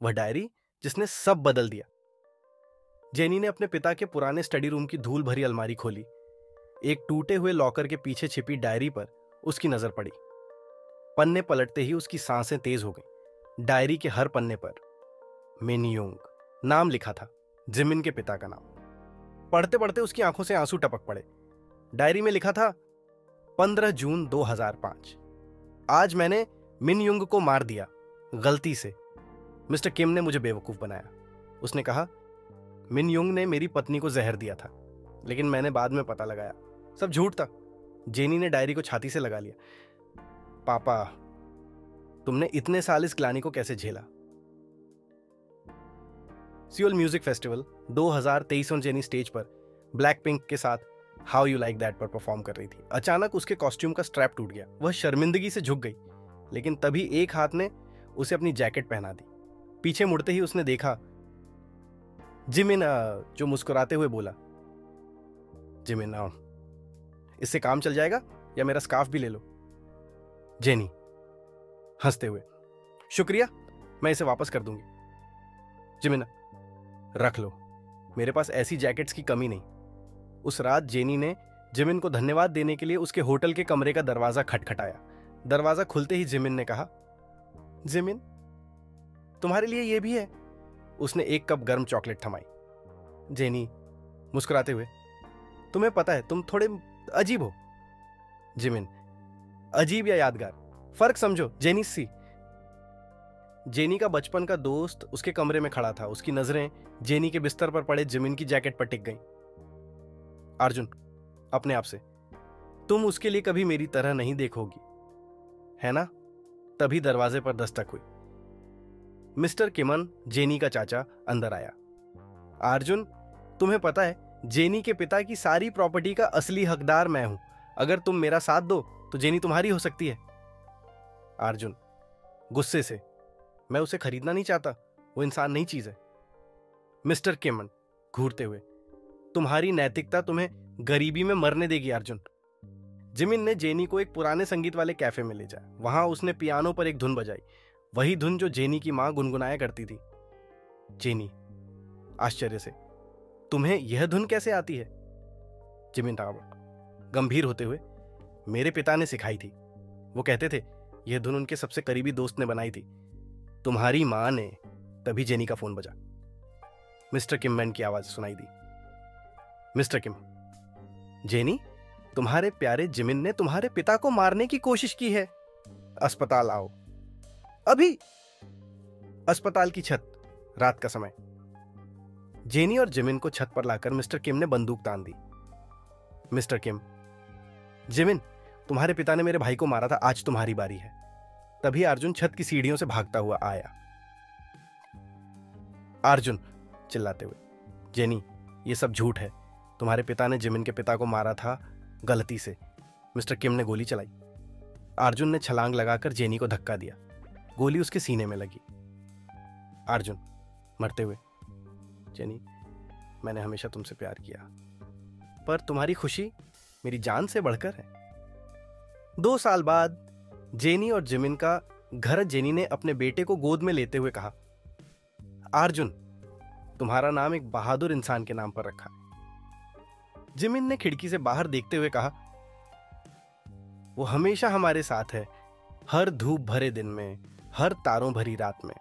वह डायरी जिसने सब बदल दिया। जेनी ने अपने पिता के पुराने स्टडी रूम की धूल भरी अलमारी खोली। एक टूटे हुए लॉकर के पीछे छिपी डायरी पर उसकी नजर पड़ी। पन्ने पलटते ही उसकी सांसें तेज हो गईं। डायरी के हर पन्ने पर मिन युंग नाम लिखा था, जिमिन के पिता का नाम। पढ़ते पढ़ते उसकी आंखों से आंसू टपक पड़े। डायरी में लिखा था 15 जून 2005। आज मैंने मिन युंग को मार दिया, गलती से। मिस्टर किम ने मुझे बेवकूफ बनाया। उसने कहा मिन युंग ने मेरी पत्नी को जहर दिया था, लेकिन मैंने बाद में पता लगाया सब झूठ था। जेनी ने डायरी को छाती से लगा लिया। पापा, तुमने इतने साल इस ग्लानि को कैसे झेला? सियोल म्यूजिक फेस्टिवल 2023 में जेनी स्टेज पर ब्लैक पिंक के साथ हाउ यू लाइक दैट पर परफॉर्म कर रही थी। अचानक उसके कॉस्ट्यूम का स्ट्रैप टूट गया। वह शर्मिंदगी से झुक गई, लेकिन तभी एक हाथ ने उसे अपनी जैकेट पहना दी। पीछे मुड़ते ही उसने देखा जिमिन, जो मुस्कुराते हुए बोला, जिमिन आओ, इससे काम चल जाएगा या मेरा स्कार्फ भी ले लो? जेनी हंसते हुए, शुक्रिया, मैं इसे वापस कर दूंगी। जिमिन, रख लो, मेरे पास ऐसी जैकेट्स की कमी नहीं। उस रात जेनी ने जिमिन को धन्यवाद देने के लिए उसके होटल के कमरे का दरवाजा खटखटाया। दरवाजा खुलते ही जिमिन ने कहा, जिमिन, तुम्हारे लिए यह भी है। उसने एक कप गर्म चॉकलेट थमाई। जेनी मुस्कुराते हुए, तुम्हें पता है तुम थोड़े अजीब हो। जिमिन, अजीब या यादगार, फर्क समझो जेनी सी। जेनी का बचपन का दोस्त उसके कमरे में खड़ा था। उसकी नजरें जेनी के बिस्तर पर पड़े जिमिन की जैकेट पर टिक गईं। अर्जुन अपने आप से, तुम उसके लिए कभी मेरी तरह नहीं देखोगी, है ना? तभी दरवाजे पर दस्तक हुई। मिस्टर किमन, जेनी का चाचा, अंदर आया। अर्जुन, तुम्हें पता है जेनी के पिता की सारी प्रॉपर्टी का असली हकदार मैं हूं। अगर तुम मेरा साथ दो तो जेनी तुम्हारी हो सकती है। अर्जुन गुस्से से, मैं उसे खरीदना नहीं चाहता, वो इंसान नहीं, चीज है। मिस्टर किमन घूरते हुए, तुम्हारी नैतिकता तुम्हें गरीबी में मरने देगी अर्जुन। जिमिन ने जेनी को एक पुराने संगीत वाले कैफे में ले जाया। वहां उसने पियानो पर एक धुन बजाई, वही धुन जो जेनी की मां गुनगुनाया करती थी। जेनी आश्चर्य से, तुम्हें यह धुन कैसे आती है? जिमिन रावत गंभीर होते हुए, मेरे पिता ने सिखाई थी। वो कहते थे यह धुन उनके सबसे करीबी दोस्त ने बनाई थी, तुम्हारी मां ने। तभी जेनी का फोन बजा। मिस्टर किममैन की आवाज सुनाई दी। मिस्टर किम, जेनी, तुम्हारे प्यारे जिमिन ने तुम्हारे पिता को मारने की कोशिश की है। अस्पताल आओ अभी। अस्पताल की छत, रात का समय। जेनी और जिमिन को छत पर लाकर मिस्टर किम ने बंदूक तान दी। मिस्टर किम, जिमिन, तुम्हारे पिता ने मेरे भाई को मारा था, आज तुम्हारी बारी है। तभी अर्जुन छत की सीढ़ियों से भागता हुआ आया। अर्जुन चिल्लाते हुए, जेनी, ये सब झूठ है। तुम्हारे पिता ने जिमिन के पिता को मारा था, गलती से। मिस्टर किम ने गोली चलाई। अर्जुन ने छलांग लगाकर जेनी को धक्का दिया। गोली उसके सीने में लगी। अर्जुन मरते हुए, जेनी, मैंने हमेशा तुमसे प्यार किया, पर तुम्हारी खुशी मेरी जान से बढ़कर है। 2 साल बाद जेनी और जिमिन का घर। जेनी ने अपने बेटे को गोद में लेते हुए कहा, अर्जुन, तुम्हारा नाम एक बहादुर इंसान के नाम पर रखा है। जिमिन ने खिड़की से बाहर देखते हुए कहा, वो हमेशा हमारे साथ है, हर धूप भरे दिन में, हर तारों भरी रात में।